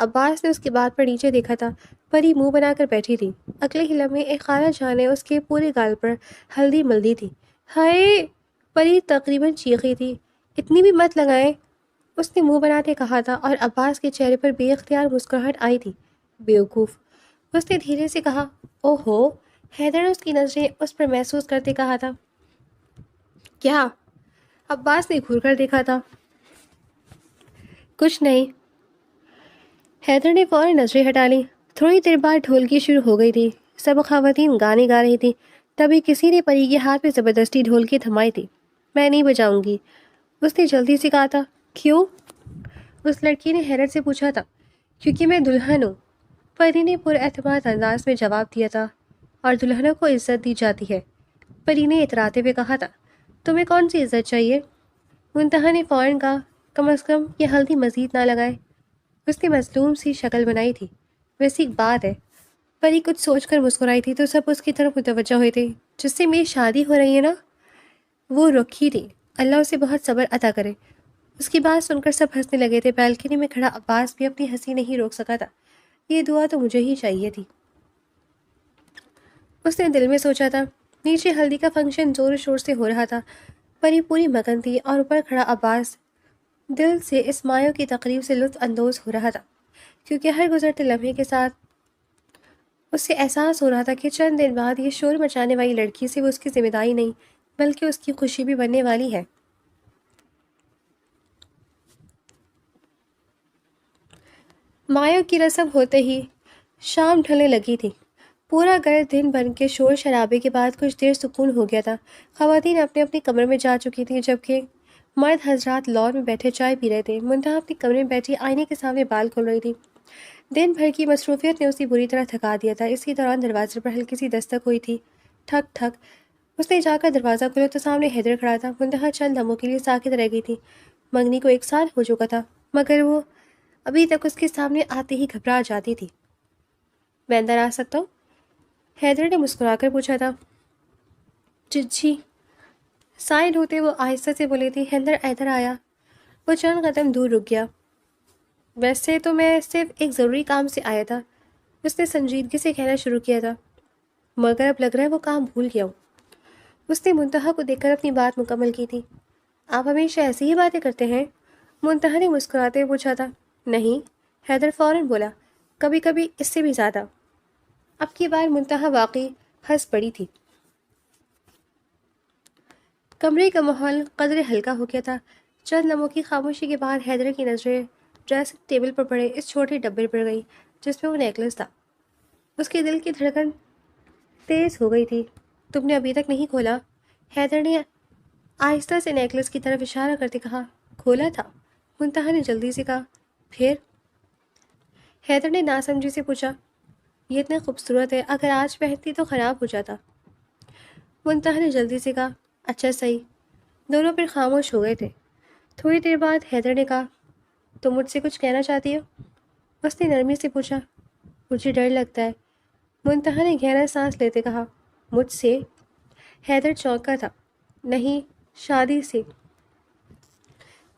عباس نے اس کی بات پر نیچے دیکھا تھا۔ پری منہ بنا کر بیٹھی تھی۔ اگلے ہی لمحے ایک خالہ جان نے اس کے پورے گال پر ہلدی مل دی تھی۔ ہائے! پری تقریباً چیخی تھی۔ اتنی بھی مت لگائیں، اس نے منہ بناتے کہا تھا، اور عباس کے چہرے پر بے اختیار مسکراہٹ آئی تھی۔ بیوقوف! اس نے دھیرے سے کہا۔ او ہو! حیدر نے اس کی نظریں اس پر محسوس کرتے کہا تھا۔ کیا؟ عباس نے گھور کر دیکھا تھا۔ کچھ نہیں۔ حیدر نے فوراً نظریں ہٹا لی۔ تھوڑی دیر بعد ڈھولکی شروع ہو گئی تھی۔ سب خواتین گانے گا رہی تھی۔ تبھی کسی نے پری کے ہاتھ میں زبردستی ڈھولکی تھمائی تھی۔ میں نہیں بجاؤں گی، اس نے جلدی سے کہا تھا۔ کیوں؟ اس لڑکی نے حیرت سے پوچھا تھا۔ کیونکہ میں دلہن ہوں، پری نے پر اعتماد انداز میں جواب دیا تھا، اور دلہنوں کو عزت دی جاتی ہے۔ پری نے اتراتے ہوئے کہا تھا۔ تمہیں کون سی عزت چاہیے؟ منتہا نے فوراً کہا۔ کم از کم یہ ہلدی مزید نہ لگائے۔ اس نے مظلوم سی شکل بنائی تھی۔ ویسی ایک بات ہے، پری کچھ سوچ کر مسکرائی تھی تو سب اس کی طرف متوجہ ہوئے تھے۔ جس سے میری شادی ہو رہی ہے نا، وہ رکھی تھی، اللہ اسے بہت صبر عطا کرے۔ اس کی بات سن کر سب ہنسنے لگے تھے۔ بالکنی میں کھڑا عباس بھی اپنی ہنسی نہیں روک سکا تھا۔ یہ دعا تو مجھے ہی چاہیے تھی، اس نے دل میں سوچا تھا۔ نیچے ہلدی کا فنکشن زور و شور سے ہو رہا تھا۔ پری پوری مگن تھی اور اوپر کھڑا عباس دل سے اس مایوں کی تقریب سے لطف اندوز ہو رہا تھا، کیونکہ ہر گزرتے لمحے کے ساتھ اسے احساس ہو رہا تھا کہ چند دن بعد یہ شور مچانے والی لڑکی سے وہ اس کی ذمہ داری نہیں بلکہ اس کی خوشی بھی بننے والی ہے۔ مایوں کی رسم ہوتے ہی شام ڈھلنے لگی تھی۔ پورا گھر دن بھر کے شور شرابے کے بعد کچھ دیر سکون ہو گیا تھا۔ خواتین اپنے اپنے کمرے میں جا چکی تھیں، جبکہ مرد حضرات لان میں بیٹھے چائے پی رہے تھے۔ منتہا اپنے کمرے میں بیٹھی آئینے کے سامنے بال کھول رہی تھی۔ دن بھر کی مصروفیت نے اسے بری طرح تھکا دیا تھا۔ اسی دوران دروازے پر ہلکی سی دستک ہوئی تھی۔ ٹھک ٹھک۔ اس نے جا کر دروازہ کھولا تو سامنے حیدر کھڑا تھا۔ منتہا چند لمحوں کے لیے ساکت رہ گئی تھی۔ منگنی کو 1 سال ہو چکا تھا، مگر وہ ابھی تک اس کے سامنے آتے ہی گھبرا جاتی تھی۔ میں اندر آ سکتا ہوں؟ حیدر نے مسکرا کر پوچھا تھا۔ جی۔ سائڈ ہوتے وہ آہستہ سے بولی تھی۔ حیدر ادھر آیا۔ وہ چند قدم دور رک گیا۔ ویسے تو میں صرف ایک ضروری کام سے آیا تھا، اس نے سنجیدگی سے کہنا شروع کیا تھا، مگر اب لگ رہا ہے وہ کام بھول گیا ہوں۔ اس نے منتہا کو دیکھ کر اپنی بات مکمل کی تھی۔ آپ ہمیشہ ایسی ہی باتیں کرتے ہیں؟ منتہا نے مسکراتے ہوئے پوچھا تھا۔ نہیں، حیدر فوراً بولا، کبھی کبھی اس سے بھی زیادہ۔ اب کی بار منتہا واقعی ہنس پڑی تھی۔ کمرے کا ماحول قدرے ہلکا ہو گیا تھا۔ چند لمحوں کی خاموشی کے بعد حیدر کی نظریں ڈریسنگ ٹیبل پر پڑے اس چھوٹے ڈبے پر گئی جس میں وہ نیکلس تھا۔ اس کے دل کی دھڑکن تیز ہو گئی تھی۔ تم نے ابھی تک نہیں کھولا؟ حیدر نے آہستہ سے نیکلس کی طرف اشارہ کرتے کہا۔ کھولا تھا، منتہا نے جلدی سے کہا۔ پھر؟ حیدر نے ناسمجھی سے پوچھا۔ یہ اتنا خوبصورت ہے، اگر آج پہنتی تو خراب ہو جاتا۔ منتہا نے جلدی سے کہا۔ اچھا صحیح۔ دونوں پھر خاموش ہو گئے تھے۔ تھوڑی دیر بعد حیدر نے کہا۔ تم مجھ سے کچھ کہنا چاہتی ہو؟ اس نے نرمی سے پوچھا۔ مجھے ڈر لگتا ہے، منتہا نے گہرا سانس لیتے کہا۔ مجھ سے؟ حیدر چونکا تھا۔ نہیں، شادی سے۔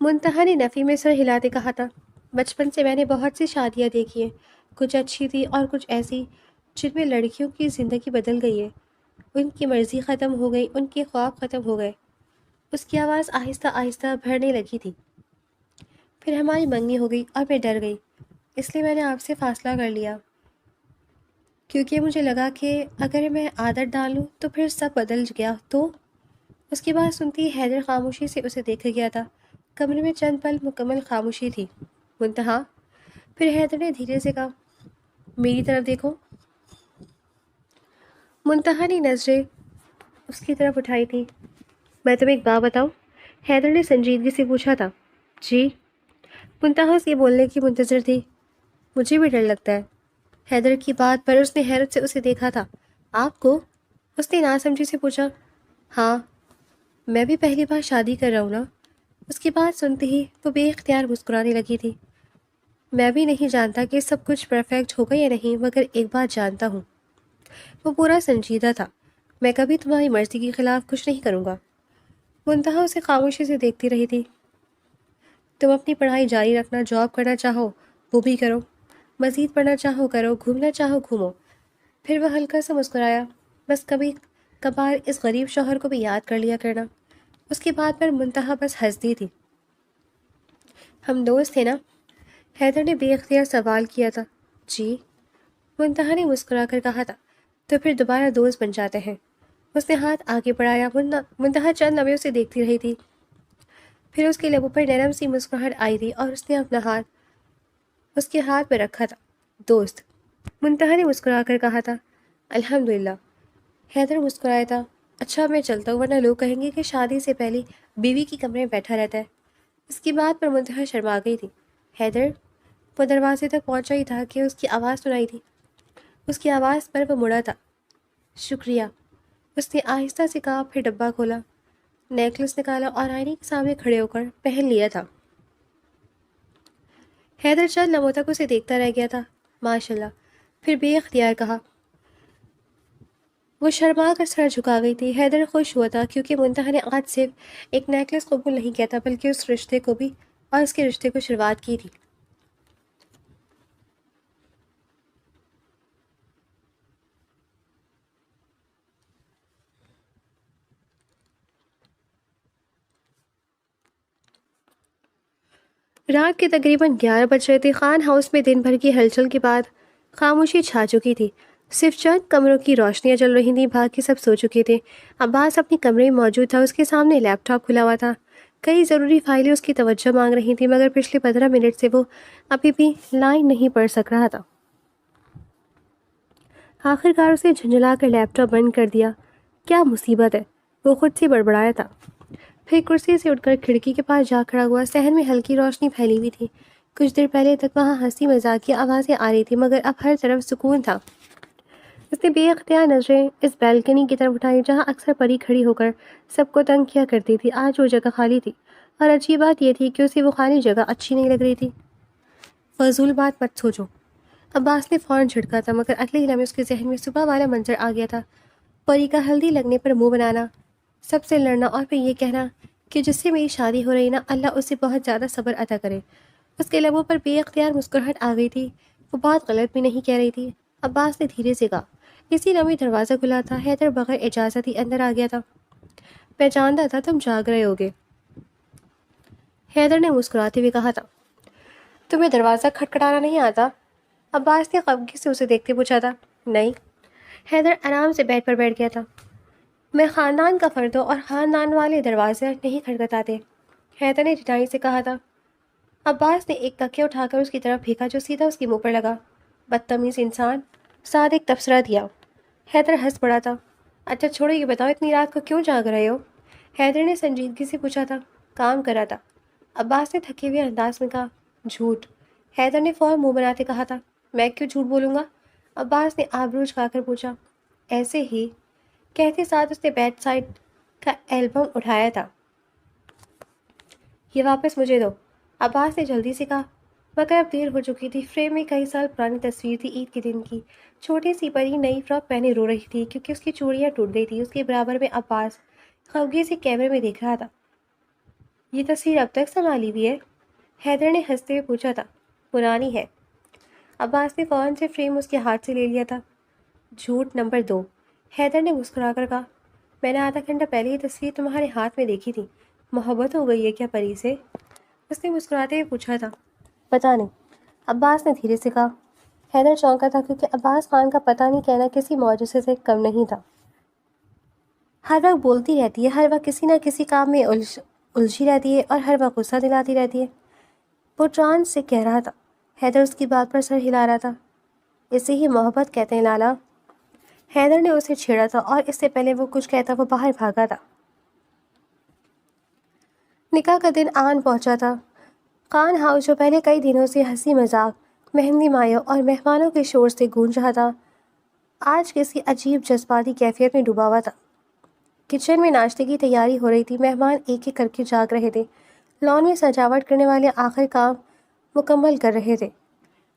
منتہا نے نفی میں سر ہلاتے کہا تھا۔ بچپن سے میں نے بہت سی شادیاں دیکھی ہیں، کچھ اچھی تھی اور کچھ ایسی جن میں لڑکیوں کی زندگی بدل گئی ہے، ان کی مرضی ختم ہو گئی، ان کے خواب ختم ہو گئے۔ اس کی آواز آہستہ آہستہ بھرنے لگی تھی۔ پھر ہماری منگنی ہو گئی اور میں ڈر گئی، اس لیے میں نے آپ سے فاصلہ کر لیا، کیونکہ مجھے لگا کہ اگر میں عادت ڈالوں تو پھر سب بدل گیا تو۔ اس کی بات سنتی حیدر خاموشی سے اسے دیکھ گیا تھا۔ کمرے میں چند پل مکمل خاموشی تھی۔ منتہا، پھر حیدر نے دھیرے سے کہا، میری طرف دیکھو۔ منتہا نے نظریں اس کی طرف اٹھائی تھی۔ میں تمہیں ایک بات بتاؤں؟ حیدر نے سنجیدگی سے پوچھا تھا۔ جی؟ منتہا اس کے بولنے کی منتظر تھی۔ مجھے بھی ڈر لگتا ہے۔ حیدر کی بات پر اس نے حیرت سے اسے دیکھا تھا۔ آپ کو؟ اس نے ناسمجھی سے پوچھا۔ ہاں، میں بھی پہلی بار شادی کر رہا ہوں نا۔ اس کی بات سنتے ہی وہ بے اختیار مسکرانے لگی تھی۔ میں بھی نہیں جانتا کہ سب کچھ پرفیکٹ ہوگا یا نہیں، مگر ایک بات جانتا ہوں۔ وہ پورا سنجیدہ تھا۔ میں کبھی تمہاری مرضی کے خلاف کچھ نہیں کروں گا۔ منتہا اسے خاموشی سے دیکھتی رہی تھی۔ تم اپنی پڑھائی جاری رکھنا، جاب کرنا چاہو وہ بھی کرو، مزید پڑھنا چاہو کرو، گھومنا چاہو گھومو۔ پھر وہ ہلکا سا مسکرایا، بس کبھی کبھار اس غریب شوہر کو بھی یاد کر لیا کرنا۔ اس کی بات پر منتہا بس ہنستی تھی۔ ہم دوست تھے نا؟ حیدر نے بے اختیار سوال کیا تھا۔ جی، منتہا نے مسکرا کر کہا تھا۔ تو پھر دوبارہ دوست بن جاتے ہیں۔ اس نے ہاتھ آگے بڑھایا۔ منتہا چند لمحے اسے دیکھتی رہی تھی، پھر اس کے لبوں پر نرم سی مسکراہٹ آئی تھی اور اس نے اپنا ہاتھ اس کے ہاتھ پہ رکھا تھا۔ دوست، منتہا نے مسکرا کر کہا تھا۔ الحمدللہ، حیدر مسکرایا تھا۔ اچھا میں چلتا ہوں، ورنہ لوگ کہیں گے کہ شادی سے پہلے بیوی کی کمرے میں بیٹھا رہتا ہے۔ اس کی بات پر منتہا شرما گئی تھی۔ حیدر، وہ دروازے تک پہنچا ہی تھا کہ اس کی آواز سنائی تھی۔ اس کی آواز پر وہ مڑا تھا۔ شکریہ، اس نے آہستہ سے کہا، پھر ڈبہ کھولا، نیکلس نکالا اور آئینے کے سامنے کھڑے ہو کر پہن لیا تھا۔ حیدر چند لمحوں تک اسے دیکھتا رہ گیا تھا۔ ماشاءاللہ، پھر بے اختیار کہا۔ وہ شرما کر سر جھکا گئی تھی۔ حیدر خوش ہوا تھا کیونکہ منتہا نے آج صرف ایک نیکلس قبول نہیں کیا تھا بلکہ اس رشتے کو بھی اور اس کے رشتے کو شروعات کی تھی۔ رات کے تقریباً 11 بج رہے تھے۔ خان ہاؤس میں دن بھر کی ہلچل کے بعد خاموشی چھا چکی تھی۔ صرف چند کمروں کی روشنیاں جل رہی تھیں، باقی سب سو چکے تھے۔ عباس اپنے کمرے میں موجود تھا، اس کے سامنے لیپ ٹاپ کھلا ہوا تھا۔ کئی ضروری فائلیں اس کی توجہ مانگ رہی تھیں، مگر پچھلے 15 منٹ سے وہ ابھی بھی لائن نہیں پڑھ سک رہا تھا۔ آخر کار اسے جھنجھلا کر لیپ ٹاپ بند کر دیا۔ کیا مصیبت ہے، وہ خود سے بڑبڑایا تھا۔ پھر کرسی سے اٹھ کر کھڑکی کے پاس جا کھڑا ہوا۔ صحن میں ہلکی روشنی پھیلی ہوئی تھی۔ کچھ دیر پہلے تک وہاں ہنسی مذاق کی آوازیں آ رہی تھی، مگر اب ہر طرف سکون تھا۔ اس نے بے اختیار نظریں اس بیلکنی کی طرف اٹھائی جہاں اکثر پری کھڑی ہو کر سب کو تنگ کیا کرتی تھی۔ آج وہ جگہ خالی تھی، اور عجیب بات یہ تھی کہ اسے وہ خالی جگہ اچھی نہیں لگ رہی تھی۔ فضول بات مت سوچو، عباس نے فوراً جھٹکا تھا، مگر اگلے ہی لمحے اس کے ذہن میں صبح والا منظر آ گیا تھا۔ پری کا ہلدی لگنے پر منہ بنانا، سب سے لڑنا اور پھر یہ کہنا کہ جس سے میری شادی ہو رہی نا، اللہ اسے بہت زیادہ صبر عطا کرے۔ اس کے لبوں پر بے اختیار مسکراہٹ آ گئی تھی۔ وہ بات غلط بھی نہیں کہہ رہی تھی۔ عباس نے دھیرے سے کہا۔ اسی لمحے دروازہ کھلا تھا۔ حیدر بغیر اجازت ہی اندر آ گیا تھا۔ میں جانتا تھا تم جاگ رہے ہوگے، حیدر نے مسکراتے ہوئے کہا تھا۔ تمہیں دروازہ کھٹکھٹانا نہیں آتا؟ عباس نے خفگی سے اسے دیکھتے پوچھا تھا۔ نہیں۔ حیدر آرام سے بیڈ پر بیٹھ گیا تھا۔ میں خاندان کا فرد ہوں اور خاندان والے دروازے نہیں کھٹکھٹاتے، حیدر نے ٹھنڈائی سے کہا تھا۔ عباس نے ایک تکیہ اٹھا کر اس کی طرف پھینکا جو سیدھا اس کے منہ پر لگا۔ بدتمیز انسان، ساتھ ایک تبصرہ دیا۔ حیدر ہنس پڑا تھا۔ اچھا چھوڑو، یہ بتاؤ اتنی رات کو کیوں جاگ رہے ہو؟ حیدر نے سنجیدگی سے پوچھا تھا۔ کام کر رہا تھا، عباس نے تھکے ہوئے انداز میں کہا۔ جھوٹ، حیدر نے فوراً منہ بناتے کہا تھا۔ میں کیوں جھوٹ بولوں گا؟ عباس نے آبرو جھکا کر پوچھا۔ ایسے ہی، کہتے ساتھ اس نے بیڈ سائڈ کا ایلبم اٹھایا تھا۔ یہ واپس مجھے دو، عباس نے جلدی سے کہا، مگر اب دیر ہو چکی تھی۔ فریم میں کئی سال پرانی تصویر تھی، عید کے دن کی۔ چھوٹی سی پری نئی فراک پہنے رو رہی تھی کیونکہ اس کی چوڑیاں ٹوٹ گئی تھی۔ اس کے برابر میں عباس خفگی سے کیمرے میں دیکھ رہا تھا۔ یہ تصویر اب تک سنبھالی ہوئی ہے؟ حیدر نے ہنستے ہوئے پوچھا تھا۔ پرانی ہے، عباس نے فوراً سے فریم اس کے ہاتھ سے لے لیا تھا۔ جھوٹ نمبر 2، حیدر نے مسکرا کر کہا۔ میں نے آدھا گھنٹہ پہلے یہ تصویر تمہارے ہاتھ میں دیکھی تھی۔ محبت ہو گئی ہے کیا پری سے؟ اس نے مسکراتے ہوئے پوچھا تھا۔ پتہ نہیں، عباس نے دھیرے سے کہا۔ حیدر چونکا تھا کیونکہ عباس خان کا پتہ نہیں کہنا کسی معجزے سے کم نہیں تھا۔ ہر وقت بولتی رہتی ہے، ہر وقت کسی نہ کسی کام میں الجھی رہتی ہے اور ہر وقت غصہ دلاتی رہتی ہے، وہ ٹرانس سے کہہ رہا تھا۔ حیدر اس کی بات پر سر ہلا رہا تھا۔ اسے ہی محبت کہتے ہیں لالا، حیدر نے اسے چھیڑا تھا اور اس سے پہلے وہ کچھ کہتا وہ باہر بھاگا تھا۔ نکاح کا دن آن پہنچا تھا۔ خان ہاؤس جو پہلے کئی دنوں سے ہنسی مذاق، مہندی مایوں اور مہمانوں کے شور سے گونج رہا تھا، آج کسی عجیب جذباتی کیفیت میں ڈوبا ہوا تھا۔ کچن میں ناشتے کی تیاری ہو رہی تھی، مہمان ایک ایک کر کے جاگ رہے تھے، لان میں سجاوٹ کرنے والے آخر کام مکمل کر رہے تھے،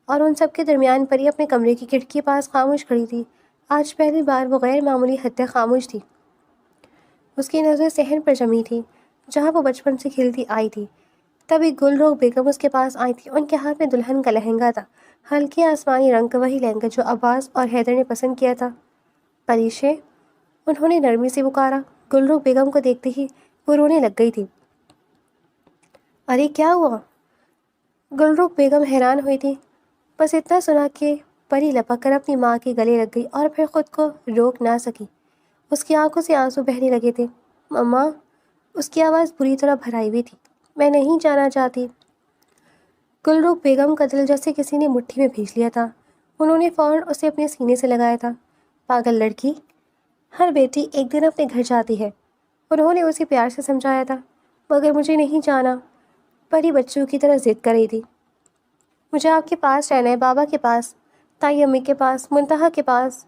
اور ان سب کے درمیان پری اپنے کمرے کی کھڑکی کے پاس خاموش کھڑی تھی۔ آج پہلی بار وہ غیر معمولی حد تک خاموش تھی۔ اس کی نظر صحن پر جمی تھی جہاں وہ بچپن سے کھیلتی آئی تھی۔ تبھی گل روگ بیگم اس کے پاس آئی تھی۔ ان کے ہاتھ میں دلہن کا لہنگا تھا، ہلکے آسمانی رنگ کا وہی لہنگا جو عباس اور حیدر نے پسند کیا تھا۔ پریشے، انہوں نے نرمی سے پکارا۔ گلرخ بیگم کو دیکھتے ہی وہ رونے لگ گئی تھی۔ ارے کیا ہوا؟ گلرخ بیگم حیران ہوئی تھی۔ بس اتنا سنا کہ پری لپک کر اپنی ماں کے گلے لگ گئی اور پھر خود کو روک نہ سکی۔ اس کی آنکھوں سے آنسو بہنے لگے تھے۔ مما، اس کی آواز بری طرح بھرائی ہوئی تھی، میں نہیں جانا چاہتی۔ گلرخ بیگم کا دل جیسے کسی نے مٹھی میں بھیج لیا تھا۔ انہوں نے فوراً اسے اپنے سینے سے لگایا تھا۔ پاگل لڑکی، ہر بیٹی ایک دن اپنے گھر جاتی ہے، انہوں نے اسے پیار سے سمجھایا تھا۔ مگر مجھے نہیں جانا، پری بچوں کی طرح ضد کر رہی تھی۔ مجھے آپ کے پاس رہنا ہے، بابا کے پاس، تائی امی کے پاس، منتہا کے پاس۔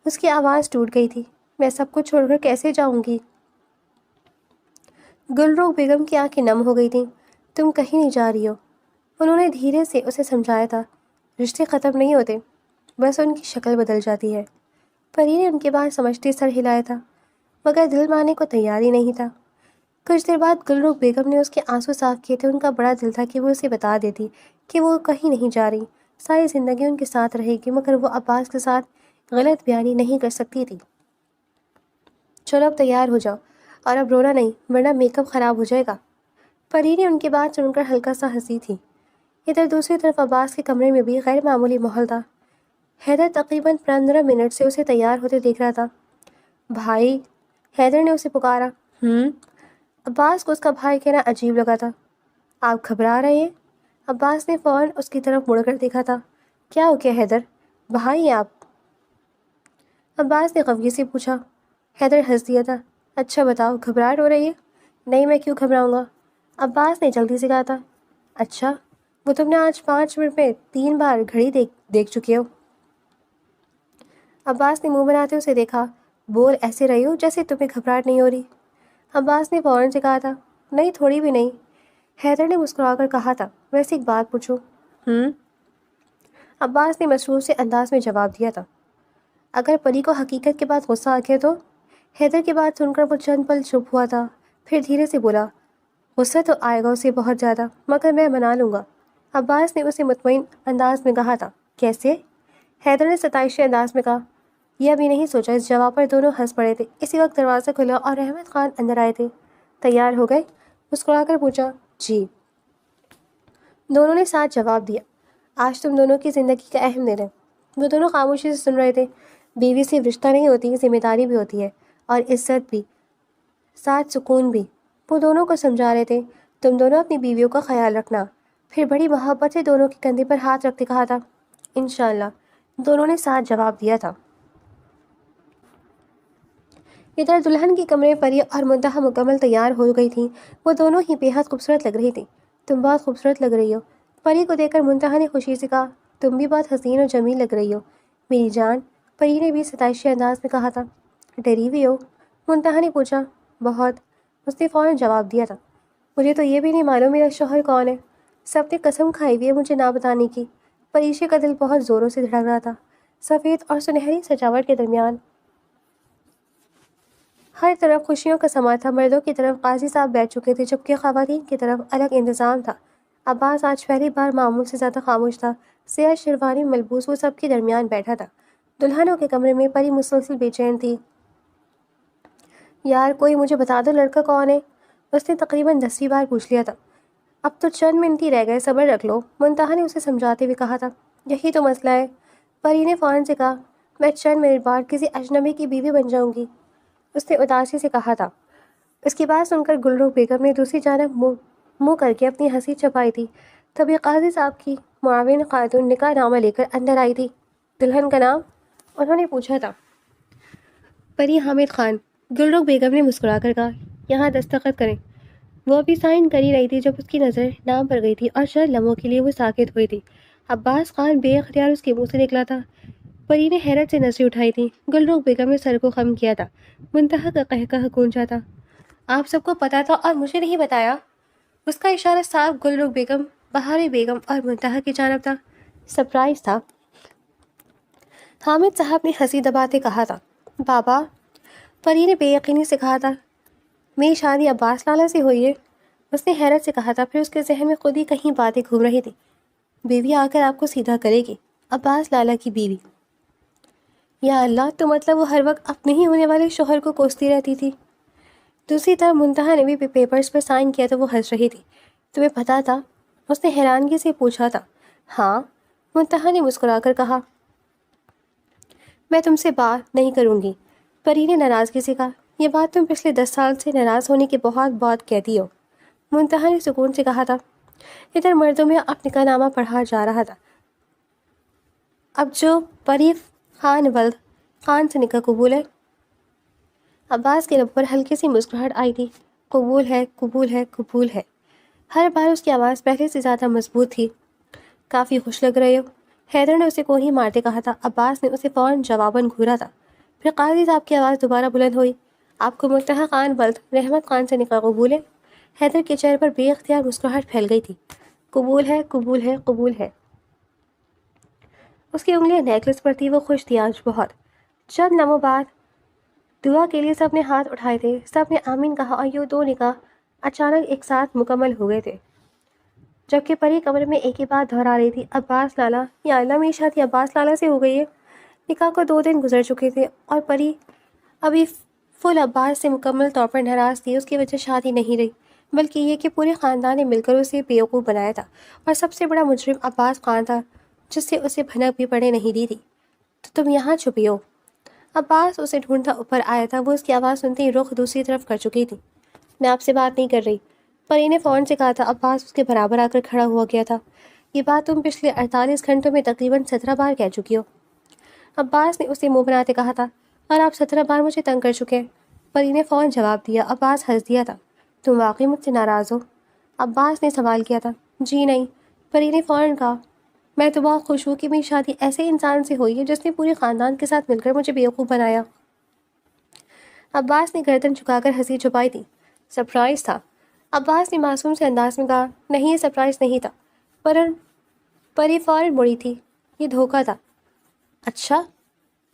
اس کی آواز ٹوٹ گئی تھی۔ میں سب کچھ چھوڑ کر کیسے جاؤں گی؟ گلرخ بیگم کی آنکھیں نم ہو گئی تھیں۔ تم کہیں نہیں جا رہی ہو، انہوں نے دھیرے سے اسے سمجھایا تھا۔ رشتے ختم نہیں ہوتے، بس ان کی شکل بدل جاتی ہے۔ پری نے ان کے بعد سمجھتے سر ہلایا تھا، مگر دل ماننے کو تیار ہی نہیں تھا۔ کچھ دیر بعد گلرخ بیگم نے اس کے آنسو صاف کیے تھے۔ ان کا بڑا دل تھا کہ وہ اسے بتا دیتی کہ وہ کہیں نہیں جا رہی، ساری زندگی ان کے ساتھ رہے گی، مگر وہ عباس کے ساتھ غلط بیانی نہیں کر سکتی تھی۔ چلو اب تیار ہو جاؤ، اور اب رونا نہیں ورنہ میک اپ خراب ہو جائے گا۔ پری نے ان کی بات سن کر ہلکا سا ہنسی تھی۔ ادھر دوسری طرف عباس کے کمرے میں بھی غیر معمولی ماحول تھا۔ حیدر تقریباً 15 منٹ سے اسے تیار ہوتے دیکھ رہا تھا۔ بھائی، حیدر نے اسے پکارا۔ عباس کو اس کا بھائی کہنا عجیب لگا تھا۔ آپ گھبرا رہے ہیں؟ عباس نے فوراً اس کی طرف مڑ کر دیکھا تھا۔ کیا ہو گیا حیدر، بھائی ہیں آپ؟ عباس نے خفگی سے پوچھا۔ حیدر ہنس دیا تھا۔ اچھا بتاؤ، گھبراہٹ ہو رہی ہے؟ نہیں، میں کیوں گھبراؤں گا؟ عباس نے جلدی سے کہا تھا۔ اچھا، وہ تم نے آج 5 منٹ میں 3 بار گھڑی دیکھ چکے ہو۔ عباس نے منہ بناتے اسے دیکھا۔ بول ایسے رہی ہو جیسے تمہیں گھبراہٹ نہیں ہو رہی۔ عباس نے فوراً سے کہا تھا۔ نہیں، تھوڑی بھی نہیں۔ حیدر نے مسکرا کر کہا تھا۔ ویسے ایک بات پوچھوں؟ عباس نے مسرور سے انداز میں جواب دیا تھا۔ اگر پری کو حقیقت کے بعد غصہ آ گیا تو؟ حیدر کی بات سن کر وہ چند پل چپ ہوا تھا، پھر دھیرے سے بولا۔ غصہ تو آئے گا اسے بہت زیادہ، مگر میں منا لوں گا۔ عباس نے اسے مطمئن انداز میں کہا تھا۔ کیسے؟ حیدر نے ستائشی انداز میں کہا۔ یہ ابھی نہیں سوچا۔ اس جواب پر دونوں ہنس پڑے تھے۔ اسی وقت دروازہ کھلا اور احمد خان اندر آئے تھے۔ تیار ہو گئے؟ مسکرا کر پوچھا۔ جی، دونوں نے ساتھ جواب دیا۔ آج تم دونوں کی زندگی کا اہم دن ہے۔ وہ دونوں خاموشی سے سن رہے تھے۔ بیوی صرف رشتہ نہیں ہوتی، ذمہ داری بھی ہوتی ہے، اور عزت بھی، ساتھ سکون بھی۔ وہ دونوں کو سمجھا رہے تھے۔ تم دونوں اپنی بیویوں کا خیال رکھنا۔ پھر بڑی محبت سے دونوں کے کندھے پر ہاتھ رکھتے کہا تھا۔ انشاءاللہ، دونوں نے ساتھ جواب دیا تھا۔ ادھر دلہن کے کمرے پری اور منتہا مکمل تیار ہو گئی تھیں۔ وہ دونوں ہی بے حد خوبصورت لگ رہی تھیں۔ تم بہت خوبصورت لگ رہی ہو، پری کو دیکھ کر منتہا نے خوشی سے کہا۔ تم بھی بہت حسین اور جمیل لگ رہی ہو میری جان، پری نے بھی ستائشی انداز میں کہا تھا۔ ڈری ہوئی ہو؟ منتہا نے پوچھا۔ بہت، اس نے فوراً جواب دیا تھا۔ مجھے تو یہ بھی نہیں معلوم میرا شوہر کون ہے۔ سب نے قسم کھائی ہوئی ہے مجھے نہ بتانے کی۔ پریشے کا دل بہت زوروں سے دھڑک رہا تھا۔ سفید اور سنہری سجاوٹ کے درمیان ہر طرف خوشیوں کا سما تھا۔ مردوں کی طرف قاضی صاحب بیٹھ چکے تھے، جبکہ خواتین کی طرف الگ انتظام تھا۔ عباس آج پہلی بار معمول سے زیادہ خاموش تھا۔ سیاہ شیروانی ملبوس وہ سب کے درمیان بیٹھا تھا۔ دلہنوں کے کمرے میں پری مسلسل بے چین تھی۔ یار، کوئی مجھے بتا دو لڑکا کون ہے؟ اس نے تقریباً 10ویں بار پوچھ لیا تھا۔ اب تو چند منٹ ہی رہ گئے، صبر رکھ لو، منتہا نے اسے سمجھاتے ہوئے کہا تھا۔ یہی تو مسئلہ ہے، پری نے فوراً سے کہا۔ میں چند منٹ بعد کسی اجنبی کی بیوی بن جاؤں گی، اس نے اداسی سے کہا تھا۔ اس کی بات سن کر گلرخ بیگم نے دوسری جانب منہ کر کے اپنی ہنسی چھپائی تھی۔ تبھی قاضی صاحب کی معاون خاتون نکاح نامہ لے کر اندر آئی تھی۔ دلہن کا نام؟ انہوں نے پوچھا تھا۔ پری حامد خان، گلرخ بیگم نے مسکرا کر کہا۔ یہاں دستخط کریں۔ وہ ابھی سائن کر ہی رہی تھی جب اس کی نظر نام پر گئی تھی، اور چند لمحوں کے لیے وہ ساکت ہوئی تھی۔ عباس خان بے اختیار اس کے منہ سے نکلا تھا۔ پری نے حیرت سے نظریں اٹھائی تھیں۔ گلرخ بیگم نے سر کو خم کیا تھا۔ منتہا کا قہقہ گونجا تھا۔ آپ سب کو پتا تھا اور مجھے نہیں بتایا؟ اس کا اشارہ صاحب گلرخ بیگم، بہار بیگم اور منتہا کی جانب تھا۔ سرپرائز تھا، حامد صاحب نے ہنسی دباتے کہا تھا۔ بابا، پری نے بے یقینی سے کہا تھا۔ میری شادی عباس لالا سے ہوئی ہے، اس نے حیرت سے کہا تھا۔ پھر اس کے ذہن میں خود ہی کہیں باتیں گھوم رہی تھی۔ بیوی آ کر آپ کو سیدھا کرے گی، عباس لالا کی بیوی۔ یا اللہ، تو مطلب وہ ہر وقت اپنے ہی ہونے والے شوہر کو کوستی رہتی تھی۔ دوسری طرف منتہا نے بھی پیپرز پر سائن کیا تو وہ ہنس رہی تھی۔ تمہیں پتہ تھا؟ اس نے حیرانگی سے پوچھا تھا۔ ہاں، منتہا نے مسکرا کر کہا۔ میں تم سے بات نہیں کروں گی، پری نے ناراضگی سے کہا۔ یہ بات تم پچھلے 10 سال سے ناراض ہونے کے بہت بات کہتی ہو، منتہا نے سکون سے کہا تھا۔ ادھر مردوں میں اب نکاح نامہ پڑھا جا رہا تھا۔ اب جو پری خان ولد خان سے نکاح قبول ہے۔ عباس کے لب پر ہلکی سی مسکراہٹ آئی تھی۔ قبول ہے، قبول ہے، قبول ہے۔ ہر بار اس کی آواز پہلے سے زیادہ مضبوط تھی۔ کافی خوش لگ رہے ہو، حیدر نے اسے کوہی مارتے کہا تھا۔ عباس نے اسے فوراً جواباً گھورا تھا۔ پھر قاضی صاحب کی آواز دوبارہ بلند ہوئی۔ آپ کو منتہا خان ولد رحمت خان سے نکاح قبول ہے؟ حیدر کے چہرے پر بے اختیار مسکراہٹ پھیل گئی تھی۔ قبول ہے، قبول ہے، قبول ہے۔ اس کی انگلیاں نیکلس پر تھی۔ وہ خوش تھی آج بہت۔ چند لمحوں بعد دعا کے لیے سب نے ہاتھ اٹھائے تھے، سب نے آمین کہا اور یہ 2 نکاح اچانک ایک ساتھ مکمل ہو گئے تھے۔ جبکہ پری کمرے میں ایک ہی بات دہرا رہی تھی، عباس لالا، یا اللہ میری شادی عباس لالا سے ہو گئی ہے۔ نکاح کو 2 دن گزر چکے تھے اور پری ابھی فل عباس سے مکمل طور پر ناراض تھی۔ اس کی وجہ شادی نہیں رہی، بلکہ یہ کہ پورے خاندان نے مل کر اسے بیوقوف بنایا تھا، اور سب سے بڑا مجرم عباس خان تھا جس سے اسے بھنک بھی پڑنے نہیں دی تھی۔ تو تم یہاں چھپی ہو؟ عباس اسے ڈھونڈتا اوپر آیا تھا۔ وہ اس کی آواز سنتے ہی رخ دوسری طرف کر چکی تھی۔ میں آپ سے بات نہیں کر رہی، پری نے فون سے کہا تھا۔ عباس اس کے برابر آ کر کھڑا ہوا گیا تھا۔ یہ بات تم پچھلے 48 گھنٹوں میں تقریباً 17 بار کہہ چکی ہو، عباس نے اسے منہ بناتے کہا تھا، اور آپ 17 بار مجھے تنگ کر چکے ہیں۔ پری نے فوراً جواب دیا۔ عباس ہنس دیا تھا۔ تم واقعی مجھ سے ناراض ہو؟ عباس نے سوال کیا تھا۔ جی نہیں، پری نے فوراً کہا۔ میں تو بہت خوش ہوں کہ میری شادی ایسے انسان سے ہوئی ہے جس نے پورے خاندان کے ساتھ مل کر مجھے بیوقوف بنایا۔ عباس نے گردن جھکا کر ہنسی چھپائی تھی۔ سرپرائز تھا، عباس نے معصوم سے انداز میں کہا۔ نہیں، یہ سرپرائز نہیں تھا، پری فوراً مڑی تھی۔ یہ دھوکہ تھا۔ اچھا؟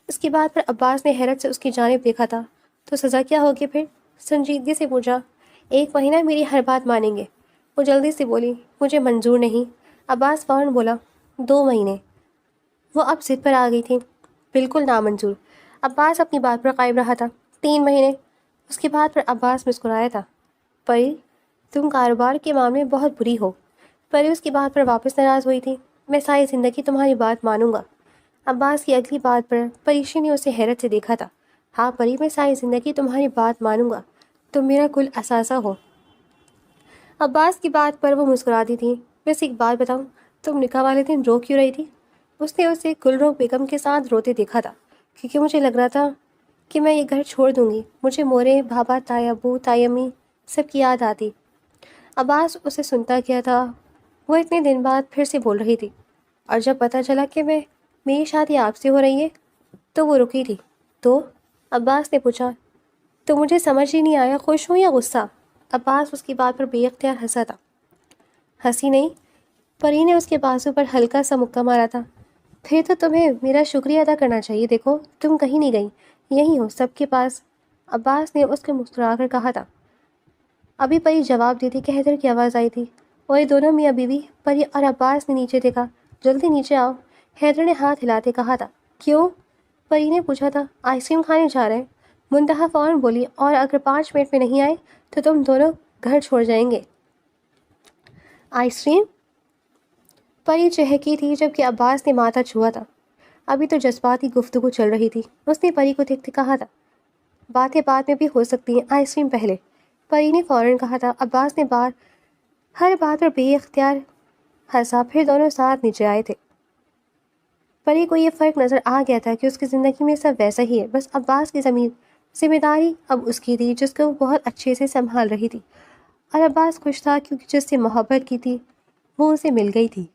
اس کی بات پر عباس نے حیرت سے اس کی جانب دیکھا تھا۔ تو سزا کیا ہوگی پھر؟ سنجیدگی سے پوچھا۔ 1 مہینہ میری ہر بات مانیں گے؟ وہ جلدی سے بولی۔ مجھے منظور نہیں، عباس فوراً بولا۔ 2 مہینے؟ وہ اب ضد پر آ گئی تھی۔ بالکل نامنظور، عباس اپنی بات پر قائم رہا تھا۔ 3 مہینے؟ اس کی بات پر عباس مسکرایا تھا۔ پری، تم کاروبار کے معاملے میں بہت بری ہو۔ پری اس کی بات پر واپس ناراض ہوئی تھی۔ میں ساری زندگی تمہاری بات مانوں گا۔ عباس کی اگلی بات پر پریشی نے اسے حیرت سے دیکھا تھا۔ ہاں پری، میں ساری زندگی تمہاری بات مانوں گا، تم میرا کل اثاثہ ہو۔ عباس کی بات پر وہ مسکراتی تھی۔ بس ایک بات بتاؤں، تم نکاح والے دن رو کیوں رہی تھی؟ اس نے اسے گلرخ بیگم کے ساتھ روتے دیکھا تھا۔ کیونکہ مجھے لگ رہا تھا کہ میں یہ گھر چھوڑ دوں گی۔ مجھے مورے، بھابا، تائی ابو، تائی امی سب کی یاد آتی۔ عباس اسے سنتا گیا تھا۔ وہ اتنے دن بعد پھر سے بول رہی تھی، اور جب پتہ چلا کہ میری شادی آپ سے ہو رہی ہے تو وہ رکی تھی۔ تو عباس نے پوچھا۔ تو مجھے سمجھ ہی نہیں آیا، خوش ہوں یا غصہ؟ عباس اس کی بات پر بے اختیار ہنسا تھا۔ ہنسی نہیں، پری نے اس کے بازو پر ہلکا سا مکہ مارا تھا۔ پھر تو تمہیں میرا شکریہ ادا کرنا چاہیے۔ دیکھو، تم کہیں نہیں گئی، یہیں ہو سب کے پاس، عباس نے اس کو مسکرا کر کہا تھا۔ ابھی پری جواب دیتی کہ حیدر کی آواز آئی تھی، اور یہ دونوں میاں بیوی پری اور عباس نے نیچے دیکھا۔ جلدی نیچے آؤ، حیدر نے ہاتھ ہلاتے کہا تھا۔ کیوں؟ پری نے پوچھا تھا۔ آئس کریم کھانے جا رہے ہیں، منتہا فوراً بولی، اور اگر 5 منٹ میں نہیں آئے تو تم دونوں گھر چھوڑ جائیں گے۔ Ice cream? پری چہکی تھی جبکہ عباس نے ماتھا چھوا تھا۔ ابھی تو جذباتی گفتگو چل رہی تھی۔ اس نے پری کو دیکھتے کہا تھا، باتیں بعد میں بھی ہو سکتی ہیں، آئس کریم پہلے۔ پری نے فوراً کہا تھا۔ عباس نے ہر بات پر بے اختیار ہنسا۔ پھر دونوں ساتھ نیچے آئے تھے۔ پری کو یہ فرق نظر آ گیا تھا کہ اس کی زندگی میں سب ویسا ہی ہے، بس عباس کی ذمہ داری اب اس کی تھی جس کو وہ بہت اچھے سے سنبھال رہی تھی، اور عباس خوش تھا کیونکہ جس سے محبت کی تھی وہ اسے مل گئی تھی۔